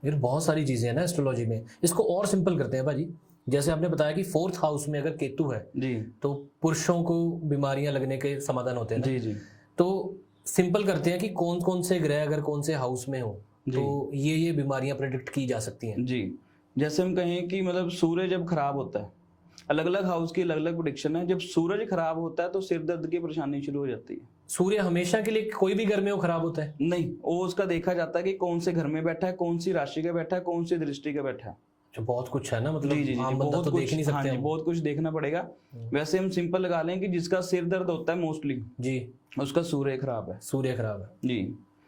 यार बहुत सारी चीजें हैं ना एस्ट्रोलॉजी में, इसको और सिंपल करते हैं भाजी। जैसे आपने बताया कि 4th हाउस में अगर केतु है जी तो पुरुषों को बीमारियां लगने के समाधान होते हैं ना। जी जी तो सिंपल करते हैं कि कौन कौन से ग्रह अगर कौन से हाउस में हो तो ये बीमारियां प्रेडिक्ट की जा सकती हैं। जी। जैसे हम कहें कि मतलब सूर्य जब खराब होता है, अलग अलग हाउस की अलग अलग प्रेडिक्शन है। जब सूरज खराब होता है तो सिर दर्द की परेशानी शुरू हो जाती है। सूर्य हमेशा के लिए कोई भी घर में वो खराब होता है? नहीं, वो उसका देखा जाता है कि कौन से घर में बैठा है, कौन सी राशि का बैठा है, कौन सी दृष्टि का बैठा है। जो बहुत कुछ है ना, मतलब जी जी जी, आम बंदा बहुत तो कुछ, देख नहीं हाँ सकते जी, हम। बहुत कुछ देखना पड़ेगा। वैसे हम सिंपल लगा लें कि जिसका सिर दर्द होता है मोस्टली जी, उसका सूर्य खराब है। सूर्य खराब है जी।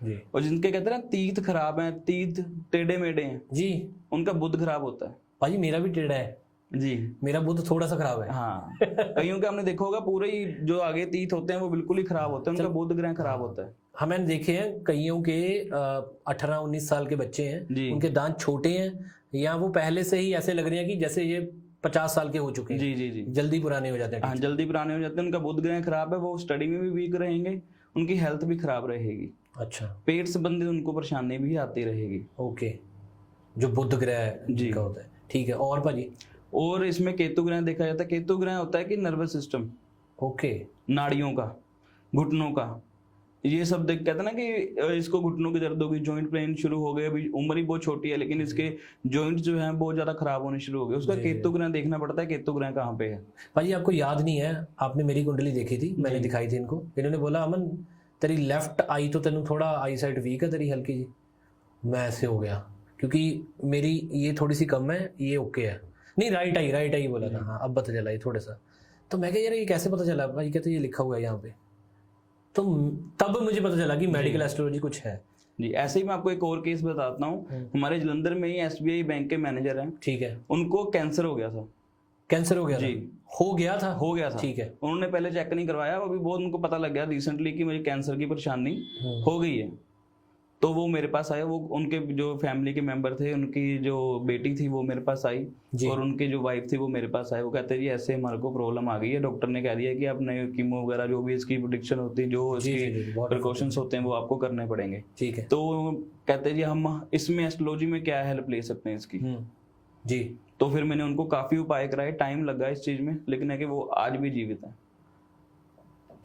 जी और जिनके कहते हैं ना तीर्थ खराब है, तीर्थ टेढ़े मेढ़े हैं, जी। उनका बुध खराब होता है। भाजी मेरा भी टेढ़ा है, जी मेरा बुध थोड़ा सा खराब है। हाँ, कईयों का हमने देखा होगा पूरे ही जो आगे तीर्थ होते हैं वो बिल्कुल ही खराब होते हैं, उनका बुध ग्रह खराब होता है। हाँ मैंने देखे हैं कईयों के 18-19 साल के बच्चे हैं, जी उनके दांत छोटे हैं या वो पहले से ही ऐसे लग रहे हैं कि जैसे ये 50 साल के हो चुके हैं। जी जी जी, जल्दी पुराने हो जाते हैं। हाँ जल्दी पुराने हो जाते हैं, उनका बुध ग्रह खराब है, वो स्टडी में भी वीक रहेंगे, उनकी हेल्थ भी खराब रहेगी, अच्छा, पेट संबंधित उनको परेशानी भी आती रहेगी। ओके, जो बुध ग्रह जी का होता है, ठीक है। और भाजी? और इसमें केतु ग्रह देखा जाता है। केतु ग्रह होता है कि नर्वस सिस्टम, ओके, नाड़ियों का, घुटनों का, ये सब देख कहते हैं ना कि इसको घुटनों की दर्द होगी, जॉइंट पेन शुरू हो गए। अभी उम्र ही बहुत छोटी है लेकिन इसके जॉइंट जो है बहुत ज्यादा खराब होने शुरू हो गए। उसका केतु ग्रह देखना पड़ता है, केतु ग्रह कहाँ पे है। भाजी आपको याद नहीं है, आपने मेरी कुंडली देखी थी, मैंने दिखाई थी इनको, इन्होंने बोला अमन तेरी लेफ्ट आई तो तेन थोड़ा आई साइड वीक है तेरी हल्की जी। मैं ऐसे हो गया क्योंकि मेरी ये थोड़ी सी कम है, ये ओके है। नहीं राइट आई बोला था, हाँ अब पता चला ये थोड़ा सा। तो मैं कह यार ये कैसे पता चला? भाई कहते ये लिखा हुआ है यहाँ पे। तो तब मुझे पता चला कि मेडिकल एस्ट्रोलॉजी कुछ है। जी। ऐसे ही मैं आपको एक और केस बताता हूँ। हमारे जलंधर में ही एसबीआई बैंक के मैनेजर हैं, ठीक है, उनको कैंसर हो गया था। कैंसर हो गया जी था? हो गया था, ठीक है। उन्होंने पहले चेक नहीं करवाया, अभी बहुत उनको पता लग गया रिसेंटली कि मुझे कैंसर की परेशानी हो गई है। तो वो मेरे पास आए, वो उनके जो फैमिली के मेंबर थे, उनकी जो बेटी थी वो मेरे पास आई और उनकी जो वाइफ थी वो मेरे पास आए। वो कहते जी ऐसे हमारे को प्रॉब्लम आ गई है, डॉक्टर ने कह दिया कि आप नए कीमो वगैरह जो भी इसकी प्रेडिक्शन होती है, जो इसकी प्रिकॉशंस होते हैं वो आपको करने पड़ेंगे। ठीक है। तो कहते जी हम इसमें एस्ट्रोलॉजी में क्या हेल्प ले सकते हैं इसकी। जी। तो फिर मैंने उनको काफी उपाय कराए, टाइम लगा इस चीज में, लेकिन है कि वो आज भी जीवित है।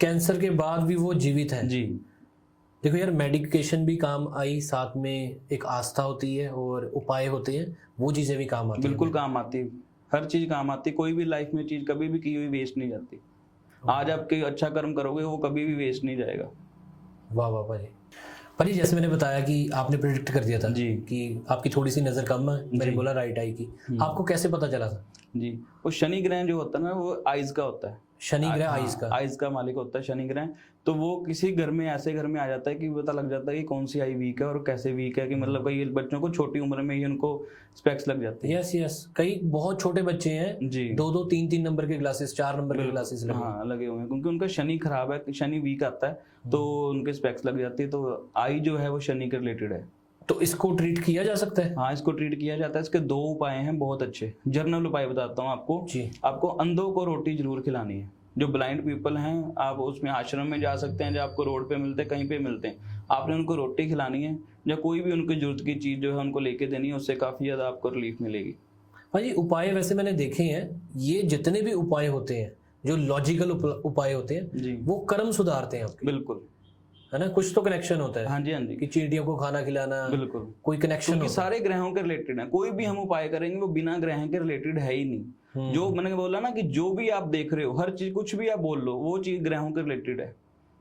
कैंसर के बाद भी वो जीवित है? जी। देखो यार, मेडिकेशन भी काम आई, साथ में एक आस्था होती है और उपाय होते हैं, वो चीजें भी काम आती है। बिल्कुल काम आती है, हर चीज काम आती है। कोई भी लाइफ में चीज कभी भी की हुई वेस्ट नहीं जाती। आज आप कोई अच्छा कर्म करोगे वो कभी भी वेस्ट नहीं जाएगा। वाह वाह भाई। भाई जैसे मैंने बताया कि आपने प्रेडिक्ट कर दिया था जी कि आपकी थोड़ी सी नजर कम है, मैंने बोला राइट आई की, आपको कैसे पता चला था? जी, वो शनि ग्रह जो होता है ना वो आइज का होता है। शनि ग्रह आइज का मालिक होता है शनि ग्रह। तो वो किसी घर में ऐसे घर में आ जाता है कि पता लग जाता है कि कौन सी आई वीक है और कैसे वीक है, कि मतलब कई बच्चों को छोटी उम्र में ही उनको स्पेक्स लग जाती है। यस, कई बहुत छोटे बच्चे हैं जी, 2-2 3-3 नंबर के ग्लासेस, 4 नंबर के ग्लासेस लगे। हाँ लगे हुए हैं, क्योंकि उनका शनि खराब है, शनि वीक आता है तो उनके स्पेक्स लग जाती है। तो आई जो है वो शनि के रिलेटेड है। तो इसको ट्रीट किया जा सकता है? हाँ, इसको ट्रीट किया जाता है। इसके 2 उपाय हैं बहुत अच्छे, जर्नल उपाय बताता हूँ आपको जी। आपको अंधों को रोटी जरूर खिलानी है। जो ब्लाइंड पीपल हैं, आप उसमें आश्रम में जा सकते हैं, जो आपको रोड पे मिलते हैं, कहीं पे मिलते हैं, आपने उनको रोटी खिलानी है या कोई भी उनकी जरूरत की चीज जो है उनको लेके देनी है, उससे काफी ज्यादा आपको रिलीफ मिलेगी। भाई उपाय वैसे मैंने देखे हैं, ये जितने भी उपाय होते हैं जो लॉजिकल उपाय होते हैं वो कर्म सुधारते हैं आपके। बिल्कुल, है ना, कुछ तो कनेक्शन होता है। हाँ जी, हाँ जी, कि चींटियों को खाना खिलाना, बिल्कुल कोई कनेक्शन होता है। सारे ग्रहों के रिलेटेड है। कोई भी हम उपाय करेंगे वो बिना ग्रह के रिलेटेड है ही नहीं। जो मैंने बोला ना कि जो भी आप देख रहे हो, हर चीज कुछ भी आप बोल लो, वो चीज ग्रहों के रिलेटेड है,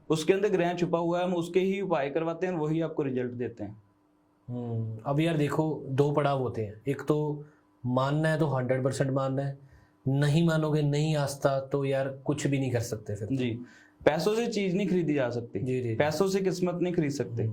उसके अंदर ग्रह छुपा हुआ है, हम उसके ही उपाय करवाते हैं, वही आपको रिजल्ट देते हैं। अब यार देखो, 2 पड़ाव होते हैं, एक तो मानना है तो 100% मानना है, नहीं मानोगे, नहीं आस्था, तो यार कुछ भी नहीं कर सकते फिर। जी, पैसों से चीज नहीं खरीदी जा सकती। जी। पैसों से किस्मत नहीं खरीद सकते।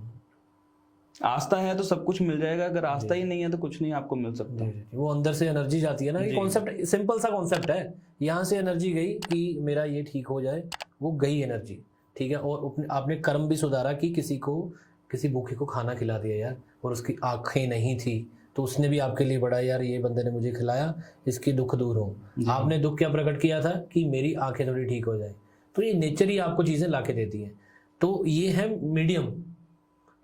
आस्था है तो सब कुछ मिल जाएगा, अगर आस्था ही नहीं है तो कुछ नहीं आपको मिल सकता। वो अंदर से एनर्जी जाती है ना, ये कॉन्सेप्ट सिंपल सा कॉन्सेप्ट है। यहाँ से एनर्जी गई कि मेरा ये ठीक हो जाए, वो गई एनर्जी, ठीक है। और आपने कर्म भी सुधारा कि किसी भूखे को खाना खिला दिया यार, और उसकी आंखें नहीं थी तो उसने भी आपके लिए बड़ा, यार ये बंदे ने मुझे खिलाया, इसकी दुख दूर हो। आपने दुख क्या प्रकट किया था कि मेरी आंखें थोड़ी ठीक हो जाए। तो ये नेचर ही आपको चीजें लाके देती है। तो ये है मीडियम,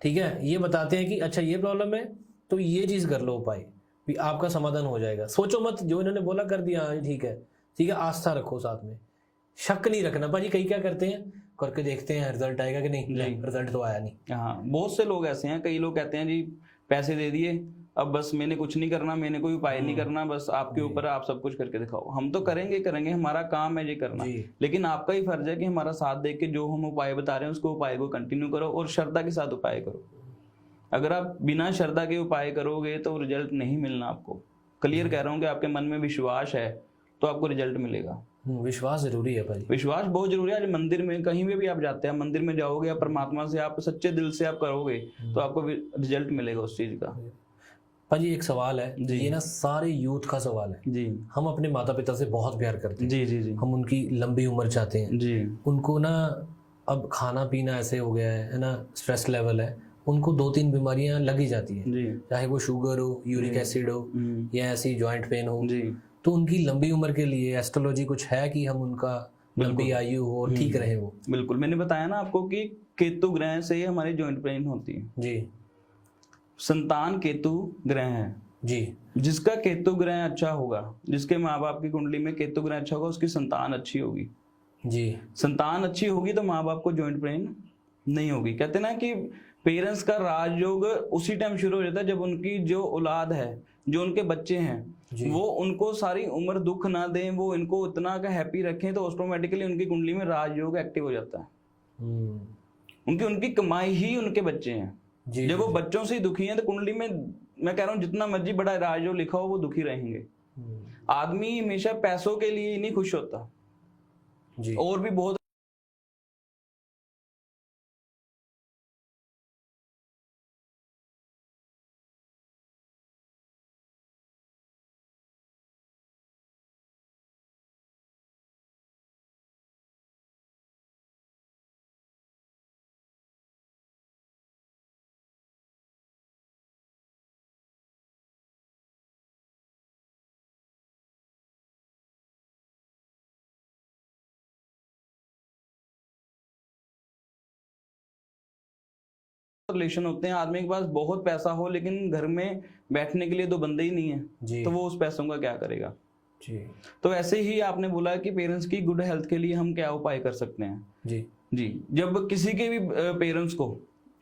ठीक है। ये बताते हैं कि अच्छा ये प्रॉब्लम है, तो ये चीज कर लो उपाय, भी आपका समाधान हो जाएगा। सोचो मत, जो इन्होंने बोला कर दिया, हाँ ठीक है, ठीक है, आस्था रखो साथ में, शक नहीं रखना। भाजी कई क्या करते हैं, करके देखते हैं रिजल्ट आएगा कि नहीं, रिजल्ट तो आया नहीं। हाँ, बहुत से लोग ऐसे हैं, कई लोग कहते हैं जी पैसे दे दिए, अब बस मैंने कुछ नहीं करना, मैंने कोई उपाय नहीं करना, बस आपके ऊपर, आप सब कुछ करके दिखाओ। हम तो करेंगे करेंगे, हमारा काम है ये करना, लेकिन आपका ही फर्ज है कि हमारा साथ देख के जो हम उपाय बता रहे हैं उसको उपाय को कंटिन्यू करो और श्रद्धा के साथ उपाय करो। अगर आप बिना श्रद्धा के उपाय करोगे तो रिजल्ट नहीं मिलना आपको। क्लियर कह रहा हूँ कि आपके मन में विश्वास है तो आपको रिजल्ट मिलेगा। विश्वास जरूरी है भाई, विश्वास बहुत जरूरी है। आज मंदिर में कहीं भी आप जाते हैं, मंदिर में जाओगे, या परमात्मा से आप सच्चे दिल से आप करोगे तो आपको रिजल्ट मिलेगा उस चीज का। भाजी एक सवाल है, ये ना सारे यूथ का सवाल है जी। हम अपने माता पिता से बहुत प्यार करते हैं, जी जी जी, हम उनकी लंबी उम्र चाहते हैं जी। उनको ना अब खाना पीना ऐसे हो गया है ना, स्ट्रेस लेवल है, उनको 2-3 बीमारियां लग ही जाती हैं, जी चाहे वो शुगर हो, यूरिक एसिड हो, या ऐसी जॉइंट पेन हो। जी। तो उनकी लंबी उम्र के लिए एस्ट्रोलॉजी कुछ है कि हम उनका लंबी आयु हो और ठीक रहे वो? बिल्कुल, मैंने बताया ना आपको कि केतु ग्रह से हमारी जॉइंट पेन होती है जी। संतान केतु ग्रह है जी। जिसका केतु ग्रह अच्छा होगा, जिसके माँ बाप की कुंडली में केतु ग्रह अच्छा होगा, उसकी संतान अच्छी होगी। जी। संतान अच्छी होगी तो माँ बाप को जॉइंट पेन नहीं होगी। कहते ना कि पेरेंट्स का राजयोग उसी टाइम शुरू हो जाता है जब उनकी जो औलाद है, जो उनके बच्चे हैं, वो उनको सारी उम्र दुख ना दें, वो इनको इतना का हैप्पी रखें, तो ऑटोमेटिकली उनकी कुंडली में राजयोग एक्टिव हो जाता है। उनकी कमाई ही उनके बच्चे हैं। जब वो बच्चों से ही दुखी हैं तो कुंडली में, मैं कह रहा हूँ, जितना मर्जी बड़ा राजयोग लिखा हो वो दुखी रहेंगे। आदमी हमेशा पैसों के लिए ही नहीं खुश होता, और भी बहुत रिलेशन होते हैं। आदमी के पास बहुत पैसा हो लेकिन घर में बैठने के लिए 2 बंदे ही नहीं है, तो वो उस पैसों का क्या करेगा। जी। तो ऐसे ही आपने बोला कि पेरेंट्स की गुड हेल्थ के लिए हम क्या उपाय कर सकते हैं। जी जी। जब किसी के भी पेरेंट्स को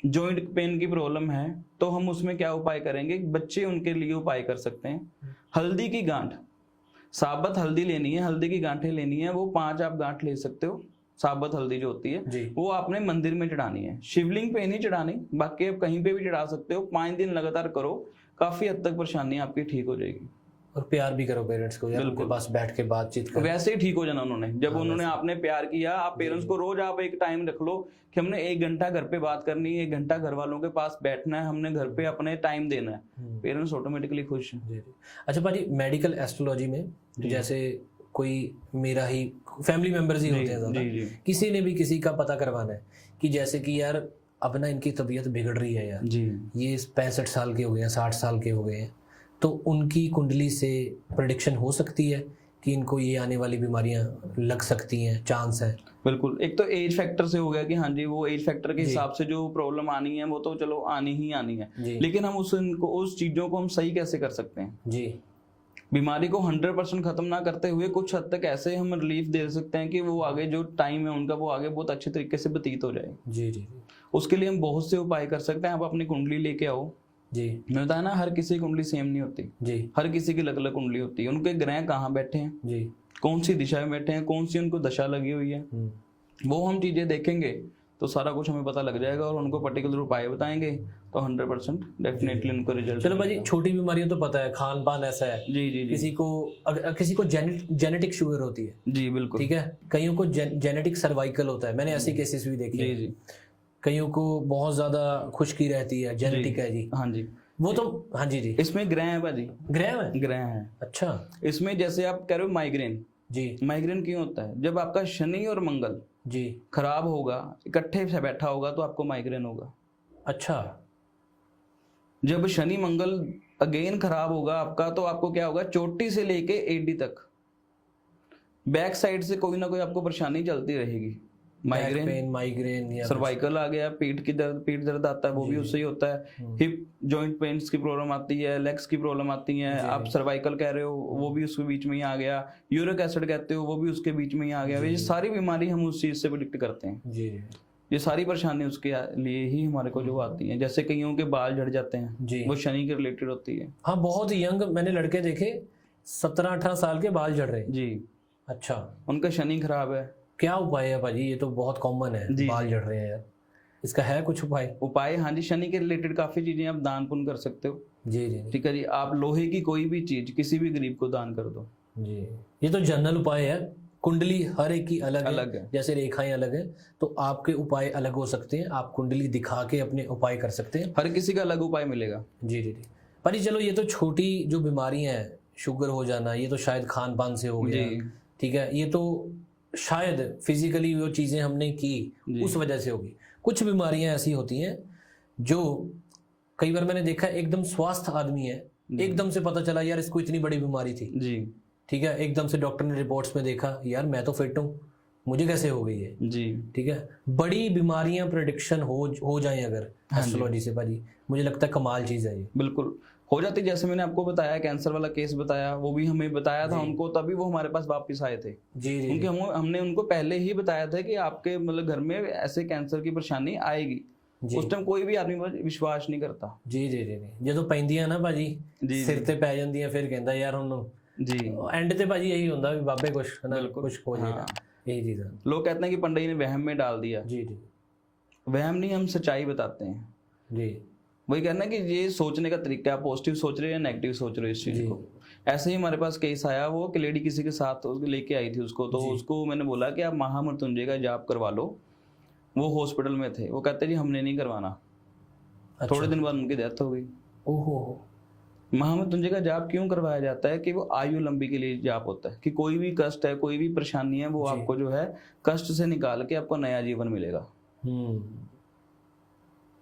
जॉइंट पेन की प्रॉब्लम है तो हम उसमें क्या उपाय करेंगे, बच्चे उनके लिए उपाय कर सकते हैं। हल्दी की गांठ, साबुत हल्दी लेनी है, हल्दी की गांठें लेनी है, वो 5 आप गांठ ले सकते हो। साबुत हल्दी जो होती है वो आपने मंदिर में चढ़ानी है, शिवलिंग पे नहीं चढ़ानी, बाकी आप कहीं पे भी चढ़ा सकते हो। 5 दिन लगातार करो, काफी हद तक परेशानी आपकी ठीक हो जाएगी। और प्यार भी करो पेरेंट्स को, यार उनके पास बैठ के बातचीत करो। वैसे ही ठीक हो जाना उन्होंने, जब उन्होंने आपने प्यार किया। आप पेरेंट्स को रोज आप एक टाइम रख लो कि हमने 1 घंटा घर पे बात करनी है, 1 घंटा घर वालों के पास बैठना है, हमने घर पे अपने टाइम देना है, पेरेंट्स ऑटोमेटिकली खुश हैं। अच्छा भाजी, मेडिकल एस्ट्रोलॉजी में जैसे कोई मेरा ही फैमिली मेंबर्स ही होते हैं ज़्यादा, किसी ने भी किसी का पता करवाना है कि जैसे कि यार अब ना इनकी तबीयत बिगड़ रही है यार, ये 65 साल के हो गए हैं, 60 साल के हो गए हैं, तो उनकी कुंडली से प्रेडिक्शन हो सकती है कि इनको ये आने वाली बीमारियां लग सकती हैं, चांस है? बिल्कुल। एक तो एज फैक्टर से हो गया कि हाँ जी, वो एज फैक्टर के हिसाब से जो प्रॉब्लम आनी है वो तो चलो आनी ही आनी है, लेकिन हम उस चीजों को हम सही कैसे कर सकते हैं जी। बीमारी को 100% खत्म ना करते हुए कुछ हद तक ऐसे हम रिलीफ दे सकते हैं कि वो आगे जो टाइम है उनका, वो आगे बहुत अच्छे तरीके से व्यतीत हो जाए। जी जी। उसके लिए हम बहुत से उपाय कर सकते हैं। आप अपनी कुंडली लेके आओ जी। मैं बताया ना, हर किसी की कुंडली सेम नहीं होती जी, हर किसी की अलग अलग कुंडली होती है। उनके ग्रह कहाँ बैठे हैं जी, कौन सी दिशा में बैठे हैं, कौन सी उनको दशा लगी हुई है, वो हम चीजें देखेंगे तो सारा कुछ हमें पता लग जाएगा और उनको पर्टिकुलर उपाय बताएंगे तो 100% डेफिनेटली उनको रिजल्ट। चलो भाई, छोटी बीमारियां तो पता है, खान पान ऐसा है जी जी, किसी को जेनेटिक शुगर होती है जी, बिल्कुल ठीक है, कईयों को जेनेटिक सर्वाइकल होता है, मैंने ऐसे केसेस भी देखे जी जी। कईयों को बहुत ज्यादा खुश्की रहती है, जेनेटिक है जी। हाँ जी, वो तो हाँ जी जी। इसमें ग्रह है भाजी, ग्रह है। अच्छा, इसमें जैसे आप कह रहे हो माइग्रेन जी, माइग्रेन क्यों होता है, जब आपका शनि और मंगल जी खराब होगा, इकट्ठे से बैठा होगा तो आपको माइग्रेन होगा। अच्छा, जब शनि मंगल अगेन खराब होगा आपका तो आपको क्या होगा, चोटी से लेके एडी तक बैक साइड से कोई ना कोई आपको परेशानी चलती रहेगी। माइग्रेन, माइग्रेन या सर्वाइकल आ गया, पीठ दर्द आता है, वो भी उससे ही होता है। हिप जॉइंट पेन्स की प्रॉब्लम आती है, लेग्स की प्रॉब्लम आती है। आप सर्वाइकल कह रहे हो, वो भी उसके बीच में ही आ गया। यूरिक एसिड कहते हो, वो भी उसके बीच में ही आ गया। ये सारी बीमारी हम उस चीज से प्रिडिक्ट करते हैं। जी, ये सारी परेशानी उसके लिए ही हमारे को जो आती है। जैसे कईयों के बाल झड़ जाते हैं, वो शनि के रिलेटेड होती है। हाँ, बहुत यंग मैंने लड़के देखे 17-18 साल के बाल झड़ रहे हैं जी। अच्छा, उनका शनि खराब है। क्या उपाय है भाजी? ये तो बहुत कॉमन है, बाल झड़ रहे हैं यार, इसका है कुछ उपाय? हाँ जी, शनि के रिलेटेड काफी चीजें आप दान पुण्य कर सकते हो। जी जी ठीक है जी। आप लोहे की कोई भी चीज किसी भी गरीब को दान कर दो जी। ये तो जनरल उपाय है। कुंडली हर एक की अलग है, जैसे रेखाएं अलग है, तो आपके उपाय अलग हो सकते हैं। आप कुंडली दिखा के अपने उपाय कर सकते हैं। हर किसी का अलग उपाय मिलेगा। जी जी जी। पर चलो, ये तो छोटी जो बीमारियां हैं, शुगर हो जाना, ये तो शायद खान पान से हो गया। ठीक है, ये तो शायद फिजिकली वो चीजें हमने की उस वजह से होगी। कुछ बीमारियां ऐसी होती हैं जो कई बार मैंने देखा है, एकदम स्वस्थ आदमी है, एकदम से पता चला यार इसको इतनी बड़ी बीमारी थी जी। ठीक है, एकदम से डॉक्टर ने रिपोर्ट्स में देखा यार मैं तो फिट हूँ, मुझे कैसे हो गई है जी। ठीक है। बड़ी बीमारियां प्रेडिक्शन हो जाए अगर एस्ट्रोलॉजी से भाजी, मुझे लगता है कमाल चीज है ये। बिल्कुल हो जाती। जैसे मैंने आपको बताया, कैंसर वाला केस बताया, वो भी हमें बताया था उनको, तभी वो हमारे पास वापस आए थे। जी जी। उनके हमने उनको पहले ही बताया था कि आपके मतलब घर में ऐसे कैंसर की परेशानी आएगी। उस टाइम कोई भी आदमी विश्वास नहीं करता। जी जी जी। ਜਦੋਂ ਪੈਂਦੀਆਂ ਨਾ ਭਾਜੀ ਸਿਰ ਤੇ ਪੈ ਜਾਂਦੀਆਂ, ਫਿਰ ਕਹਿੰਦਾ ਯਾਰ ਹੁਣ जी एंड ਤੇ ਭਾਜੀ ਇਹੀ ਹੁੰਦਾ ਵੀ ਬਾਬੇ ਕੁਛ ਹੋ ਜਾਏਗਾ, यही चीज है। लोग कहते हैं कि पंडित ने वहम में डाल दिया। जी जी। वहम नहीं, हम सच्चाई बताते हैं जी। वही कहना है कि ये सोचने का तरीका है, पॉजिटिव सोच रहे हो या नेगेटिव सोच रहे हो इस चीज को। ऐसे ही हमारे पास केस आया, वो कि लेडी किसी के साथ लेके आई थी उसको, तो उसको मैंने बोला कि आप महामृत्युंजय का जाप करवा लो। वो हॉस्पिटल में थे, वो कहते जी हमने नहीं करवाना। थोड़े दिन बाद उनकी डेथ हो गई। ओहो। महामृत्युंजय का जाप क्यों करवाया जाता है? कि वो आयु लंबी के लिए जाप होता है, कि कोई भी कष्ट है, कोई भी परेशानी है, वो आपको जो है कष्ट से निकाल के आपको नया जीवन मिलेगा।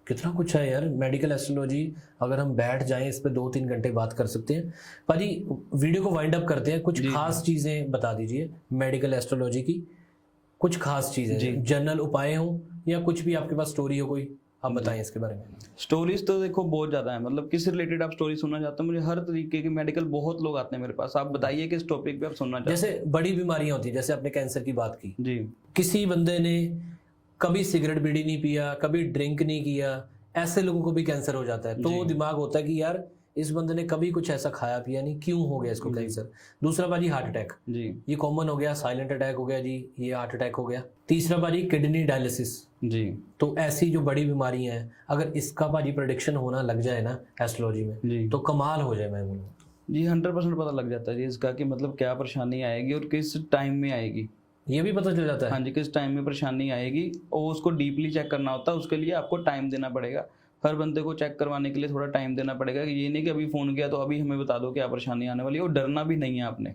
कितना कुछ है यार मेडिकल एस्ट्रोलॉजी। अगर हम बैठ जाएं इस पे 2-3 घंटे बात कर सकते हैं। भाजी वीडियो को वाइंड अप करते हैं, कुछ खास चीजें बता दीजिए मेडिकल एस्ट्रोलॉजी की, कुछ खास चीजें, जनरल उपाय हो या कुछ भी आपके पास स्टोरी हो कोई, आप बताएं इसके बारे में। स्टोरीज तो देखो बहुत ज्यादा है, मतलब किस रिलेटेड आप स्टोरी सुनना चाहते हो? मुझे हर तरीके के मेडिकल बहुत लोग आते हैं मेरे पास। आप बताइए किस टॉपिक पे आप सुनना चाहते हैं। जैसे बड़ी बीमारियां होती है, जैसे आपने कैंसर की बात की जी। किसी बंदे ने कभी सिगरेट बीड़ी नहीं पिया, कभी ड्रिंक नहीं किया, ऐसे लोगों को भी कैंसर हो जाता है। तो दिमाग होता है कि यार इस बंदे ने कभी कुछ ऐसा खाया पिया नहीं, क्यों हो गया इसको कैंसर। दूसरा बाजी हार्ट अटैक जी, ये कॉमन हो गया, साइलेंट अटैक हो गया जी, ये हार्ट अटैक हो गया। तीसरा बाजी किडनी डायलिसिस जी। तो ऐसी जो बड़ी बीमारियां हैं, अगर इसका भाजी प्रेडिक्शन होना लग जाए ना एस्ट्रोलॉजी में तो कमाल हो जाए। मैं बोलूँ जी 100% पता लग जाता है जी इसका, कि मतलब क्या परेशानी आएगी और किस टाइम में आएगी, ये भी पता चल जाता है। हाँ जी, किस टाइम में परेशानी आएगी और उसको डीपली चेक करना होता है। उसके लिए आपको टाइम देना पड़ेगा। हर बंदे को चेक करवाने के लिए थोड़ा टाइम देना पड़ेगा। कि ये नहीं कि अभी फोन किया तो अभी हमें बता दो क्या परेशानी आने वाली है। और डरना भी नहीं है आपने।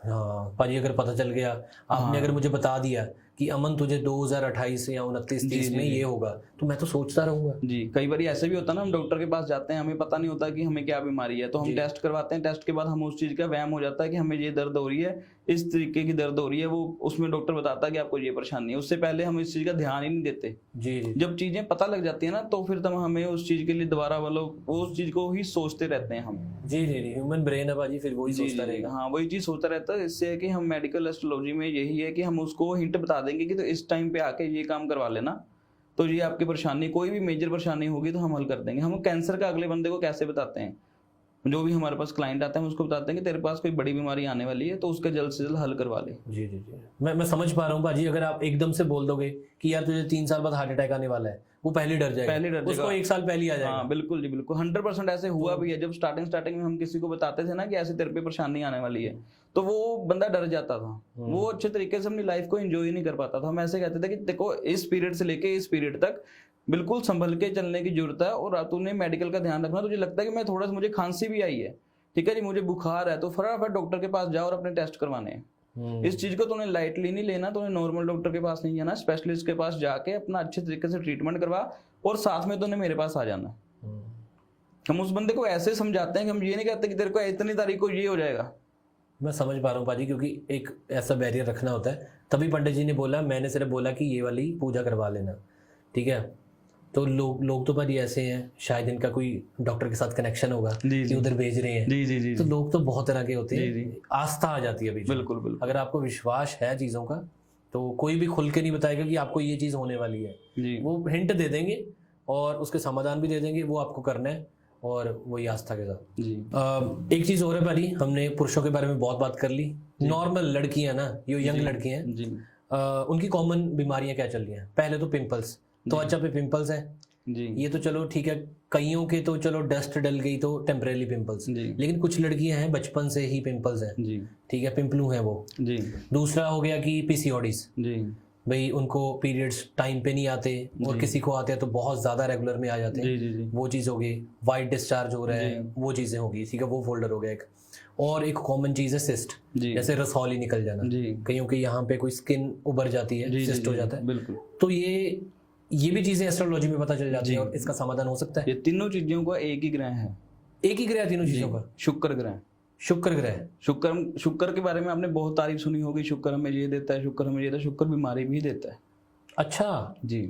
हाँ भाजी, अगर पता चल गया आपने, अगर मुझे बता दिया कि अमन तुझे 2028 या 29-30 में ये होगा, तो मैं तो सोचता रहूंगा जी। कई बार ऐसे भी होता है ना, हम डॉक्टर के पास जाते हैं, हमें पता नहीं होता कि हमें क्या बीमारी है, तो हम टेस्ट करवाते हैं। टेस्ट के बाद हम उस चीज का वहम हो जाता है कि हमें ये दर्द हो रही है, इस तरीके की दर्द हो रही है। वो उसमें डॉक्टर बताता है कि आपको ये परेशानी है। उससे पहले हम इस चीज का ध्यान ही नहीं देते। जी जी। जब चीजें पता लग जाती है ना, तो फिर तब हमें उस चीज के लिए दोबारा उस चीज को ही सोचते रहते हैं हम। जी जी जी। ह्यूमन ब्रेन है भाजी, फिर वही सोचता रहेगा। हाँ, वही चीज सोचता रहता है। इससे है कि हम मेडिकल एस्ट्रोलॉजी में यही है कि हम उसको हिंट बता देंगे कि तो इस टाइम पे आके ये काम करवा लेना, तो ये आपकी परेशानी, कोई भी मेजर परेशानी होगी तो हम हल कर देंगे। हम कैंसर का अगले बंदे को कैसे बताते हैं? जो भी हमारे पास क्लाइंट आता है, हम उसको बताते हैं कि तेरे पास कोई बड़ी बीमारी आने वाली है, तो उसका जल्द से जल्द हल करवा ले। जी जी जी। मैं समझ पा रहा हूँ भाजी। अगर आप एकदम से बोल दोगे कि यार तुझे 3 साल बाद हार्ट अटैक आने वाला है, वो पहले डर जाएगा, उसको 1 साल पहले आ जाएगा। हाँ बिल्कुल जी, बिल्कुल 100% ऐसे हुआ भी है। जब स्टार्टिंग में हम किसी को बताते थे ना कि ऐसे तेरे पे परेशानी आने वाली है, तो वो बंदा डर जाता था। वो अच्छे तरीके से अपनी लाइफ को एंजॉय नहीं कर पाता था। हम ऐसे कहते थे कि देखो इस पीरियड से लेके इस पीरियड तक बिल्कुल संभल के चलने की जरूरत है, और तूने मेडिकल का ध्यान रखना। तुझे लगता है कि मैं थोड़ा सा, मुझे खांसी भी आई है, ठीक है जी, मुझे बुखार है, तो फटाफट डॉक्टर के पास जाओ और अपने टेस्ट करवाने हैं। इस चीज को तूने लाइटली नहीं लेना। तूने नॉर्मल डॉक्टर के पास नहीं जाना, स्पेशलिस्ट के पास जाके अपना अच्छे तरीके से ट्रीटमेंट करवा, और साथ में तूने मेरे पास आ जाना। हम उस बंदे को ऐसे समझाते हैं कि हम ये नहीं कहते कि तेरे को इतनी तारीख को ये हो जाएगा, मैं समझ पा रहा हूँ पाजी, क्योंकि एक ऐसा बैरियर रखना होता है। तभी पंडित जी ने बोला, मैंने सिर्फ बोला कि ये वाली पूजा करवा लेना, ठीक है। तो लोग तो पाजी ऐसे हैं, शायद इनका कोई डॉक्टर के साथ कनेक्शन होगा कि उधर भेज रहे हैं। जी जी जी तो लोग तो बहुत तरह के होते जी, हैं, जी। आस्था आ जाती है बीच में। बिल्कुल बिल्कुल अगर आपको विश्वास है चीज़ों का, तो कोई भी खुल के नहीं बताएगा कि आपको ये चीज़ होने वाली है। जी वो हिंट दे देंगे और उसके समाधान भी दे देंगे, वो आपको करना है, और वही आस्था के साथ। जी एक चीज़ और है भाई, हमने पुरुषों के बारे में बहुत बात कर ली। नॉर्मल लड़कियां ना, ये यंग लड़कियां हैं, जी उनकी कॉमन बीमारियां क्या चल रही हैं? पहले तो पिंपल्स, त्वचा पे पिंपल्स हैं, जी ये तो चलो ठीक है। कईयों के तो चलो डस्ट डल गई तो टेम्परेरी पिंपल्स, जी लेकिन कुछ लड़कियां हैं बचपन से ही पिंपल्स हैं, जी ठीक है, पिंपलू हैं वो। जी दूसरा हो गया कि पीसीओडीज, जी भाई उनको पीरियड्स टाइम पे नहीं आते, और किसी को आते हैं तो बहुत ज़्यादा रेगुलर में आ जाते हैं, जी जी जी वो चीज़ हो गई। वाइट डिस्चार्ज हो रहा है, वो चीज़ें होगी, ठीक है, वो फोल्डर हो गया एक। और एक कॉमन चीज़ है सिस्ट, जी जैसे रसौली निकल जाना, जी कईयों के यहाँ पे कोई स्किन उभर जाती है, जी सिस्ट हो जाता है। बिल्कुल। तो ये भी चीज़ें एस्ट्रोलॉजी में पता चल जाती है, और इसका समाधान हो सकता है। ये तीनों चीजों का एक ही ग्रह है, एक ही ग्रह है तीनों चीज़ों का, शुक्र ग्रह। शुक्र ग्रह। शुक्र के बारे में आपने बहुत तारीफ सुनी होगी, शुक्र हमें ये देता है, शुक्र हमें ये देता है, शुक्र बीमारी भी देता है। अच्छा जी,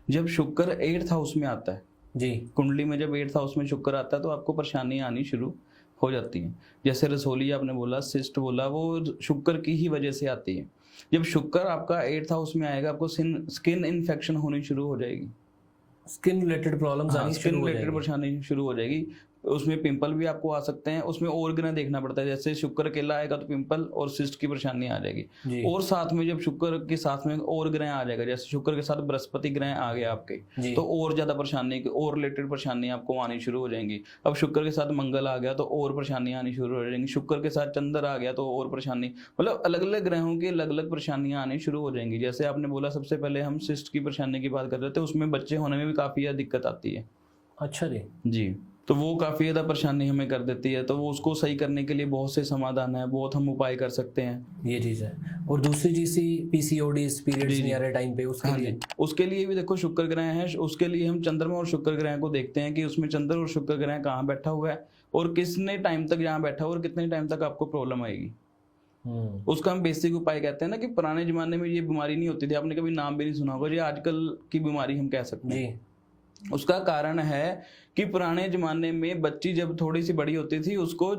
जब शुक्र 8th हाउस में आता है, जी, कुंडली में जब 8th हाउस में शुक्र आता है तो आपको परेशानियां आनी शुरू हो जाती हैं। जैसे रसोली आपने बोला, सिस्ट बोला, वो शुक्र की ही वजह से आती है। जब शुक्र आपका 8th हाउस में आएगा, आपको स्किन इन्फेक्शन होनी शुरू हो जाएगी, स्किन रिलेटेड प्रॉब्लम्स आनी स्किन शुरू हो रिलेटेड जाएंगी। परेशानी शुरू हो जाएगी। उसमें पिंपल भी आपको आ सकते हैं, उसमें और ग्रह देखना पड़ता है। जैसे शुक्र अकेला आएगा तो पिंपल और सिस्ट की परेशानी आ जाएगी, जी और साथ में जब शुक्र के साथ में और ग्रह आ जाएगा, जैसे शुक्र के साथ बृहस्पति ग्रह आ गया आपके, जी, तो और ज्यादा परेशानी और रिलेटेड परेशानी आपको आनी शुरू हो जाएंगी। अब शुक्र के साथ मंगल आ गया तो और परेशानी आनी शुरू हो जाएंगी, शुक्र के साथ चंद्र आ गया तो और परेशानी, मतलब अलग अलग ग्रहों की अलग अलग परेशानियां आनी शुरू हो जाएंगी। जैसे आपने बोला, सबसे पहले हम सिस्ट की परेशानी की बात कर रहे थे, उसमें बच्चे होने में भी काफी ज्यादा दिक्कत आती है। अच्छा जी, जी, तो वो काफी ज्यादा परेशानी हमें कर देती है, तो वो उसको सही करने के लिए बहुत से समाधान है, बहुत हम उपाय कर सकते हैं। ये चीज़ है। और दूसरी चीज़ सी पीसीओडीज, पीरियड्स नहीं आ रहे टाइम पे, उसके हाँ लिए जी, उसके लिए भी देखो शुक्र ग्रह है, उसके लिए हम चंद्रमा और शुक्र ग्रह को देखते हैं कि उसमें चंद्र और शुक्र ग्रह कहाँ बैठा हुआ है और कितने टाइम तक यहाँ बैठा हुआ और कितने टाइम तक आपको प्रॉब्लम आएगी। उसका हम बेसिक उपाय कहते हैं ना, कि पुराने जमाने में ये बीमारी नहीं होती थी, आपने कभी नाम भी नहीं सुना होगा, ये आजकल की बीमारी हम कह सकते हैं। उसका कारण है कि पुराने जमाने में बच्ची जब थोड़ी सी बड़ी होती थी, उसको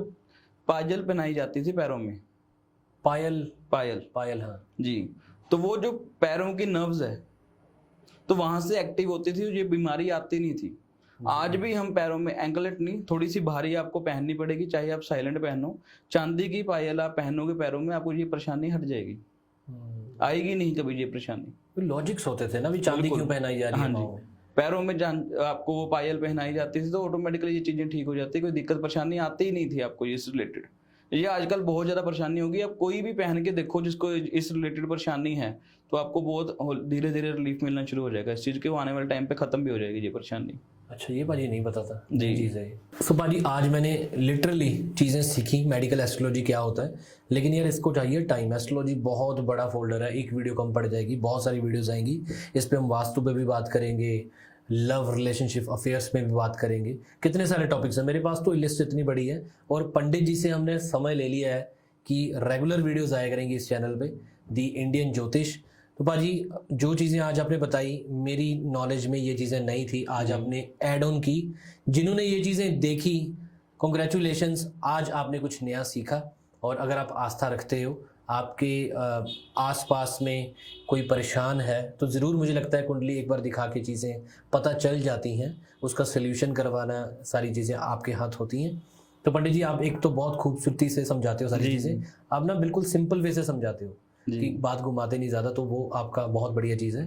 पायल पहनाई जाती थी पैरों में। पायल, पायल पायल, हाँ जी, तो वो जो पैरों की नर्व्स है तो वहां से एक्टिव होती थी, ये बीमारी आती नहीं थी। आज भी हम पैरों में, एंकलेट नहीं, थोड़ी सी भारी आपको पहननी पड़ेगी, चाहे आप साइलेंट पहनो, चांदी की पायल आप पहनोगे पैरों में, आपको ये परेशानी हट जाएगी, आएगी नहीं कभी ये परेशानी। लॉजिक्स होते थे ना, भी चांदी क्यों पहनाई जा रही है हाँ पाँव में? जी, पैरों में आपको वो पायल पहनाई जाती थी तो ऑटोमेटिकली ये चीजें ठीक हो जाती, कोई दिक्कत परेशानी आती ही नहीं थी आपको ये रिलेटेड। ये आजकल बहुत ज्यादा परेशानी होगी, आप कोई भी पहन के देखो जिसको इस रिलेटेड परेशानी है, तो आपको बहुत धीरे धीरे रिलीफ मिलना शुरू हो जाएगा इस चीज के, वो आने वाले टाइम पे खत्म भी हो जाएगी ये परेशानी। अच्छा, ये बाजी नहीं पता था, जी। नई चीज़ है। सो बाजी आज मैंने लिटरली चीज़ें सीखी, मेडिकल एस्ट्रोलॉजी क्या होता है, लेकिन यार इसको चाहिए टाइम। एस्ट्रोलॉजी बहुत बड़ा फोल्डर है, एक वीडियो कम पड़ जाएगी, बहुत सारी वीडियोस आएंगी। इस पे हम वास्तु पे भी बात करेंगे, लव रिलेशनशिप अफेयर्स में भी बात करेंगे, कितने सारे टॉपिक्स हैं। मेरे पास तो लिस्ट इतनी बड़ी है, और पंडित जी से हमने समय ले लिया है कि रेगुलर वीडियोस आया करेंगी इस चैनल पे, दी इंडियन ज्योतिष। तो बाजी जो चीज़ें आज आपने बताई, मेरी नॉलेज में ये चीज़ें नहीं थी, आज आपने ऐड ऑन की। जिन्होंने ये चीज़ें देखी, कॉन्ग्रेचुलेशंस, आज आपने कुछ नया सीखा। और अगर आप आस्था रखते हो, आपके आसपास में कोई परेशान है, तो ज़रूर मुझे लगता है कुंडली एक बार दिखा के चीज़ें पता चल जाती हैं, उसका सल्यूशन करवाना, सारी चीज़ें आपके हाथ होती हैं। तो पंडित जी, आप एक तो बहुत खूबसूरती से समझाते हो सारी चीज़ें, आप ना बिल्कुल सिंपल वे से समझाते हो कि बात घुमाते नहीं ज़्यादा, तो वो आपका बहुत बढ़िया चीज़ है।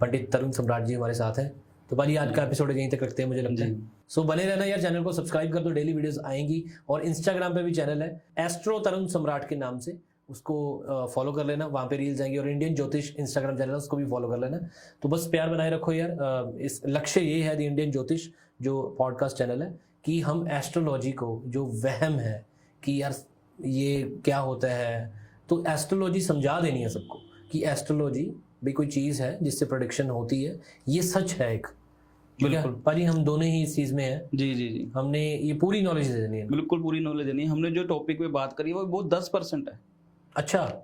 पंडित तरुण सम्राट जी हमारे साथ हैं। तो भाई आज का एपिसोड यहीं तक रखते हैं, मुझे लगता है। सो बने रहना यार, चैनल को सब्सक्राइब कर दो, डेली वीडियोस आएंगी। और इंस्टाग्राम पे भी चैनल है एस्ट्रो तरुण सम्राट के नाम से, उसको फॉलो कर लेना, वहाँ पे रील्स आएंगी। और इंडियन ज्योतिष इंस्टाग्राम चैनल है, उसको भी फॉलो कर लेना। तो बस प्यार बनाए रखो यार। इस लक्ष्य ये है द इंडियन ज्योतिष जो पॉडकास्ट चैनल है, कि हम एस्ट्रोलॉजी को, जो वहम है कि यार ये क्या होता है, तो एस्ट्रोलॉजी समझा देनी है सबको कि एस्ट्रोलॉजी भी कोई चीज़ है जिससे प्रेडिक्शन होती है, ये सच है एक, ठीक है बिल्कुल। पाजी, हम दोनों ही इस चीज में हैं, जी जी जी, हमने ये पूरी नॉलेज दे देनी है। बिल्कुल पूरी नॉलेज नहीं। हमने जो टॉपिक पे बात करी है वो 10% है। अच्छा,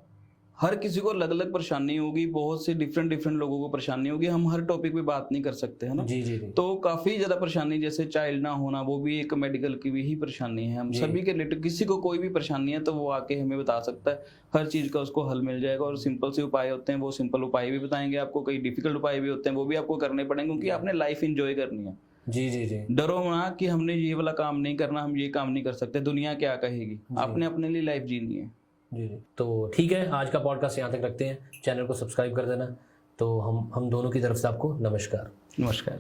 हर किसी को अलग अलग परेशानी होगी, बहुत से डिफरेंट डिफरेंट लोगों को परेशानी होगी, हम हर टॉपिक पे बात नहीं कर सकते, है ना। जी जी जी, तो काफी ज्यादा परेशानी, जैसे चाइल्ड ना होना, वो भी एक मेडिकल की भी ही परेशानी है। हम जी। सभी के रिलेटेड किसी को कोई भी परेशानी है तो वो आके हमें बता सकता है, हर चीज का उसको हल मिल जाएगा। और सिंपल से उपाय होते हैं, वो सिंपल उपाय भी बताएंगे आपको, कई डिफिकल्ट उपाय भी होते हैं, वो भी आपको करने पड़ेंगे, क्योंकि आपने लाइफ एंजॉय करनी है। जी जी जी, डरो ना कि हमने ये वाला काम नहीं करना, हम ये काम नहीं कर सकते, दुनिया क्या कहेगी, आपने अपने लिए लाइफ जीनी है। जी जी। तो ठीक है, आज का पॉडकास्ट यहाँ तक रखते हैं, चैनल को सब्सक्राइब कर देना। तो हम दोनों की तरफ से आपको नमस्कार। नमस्कार।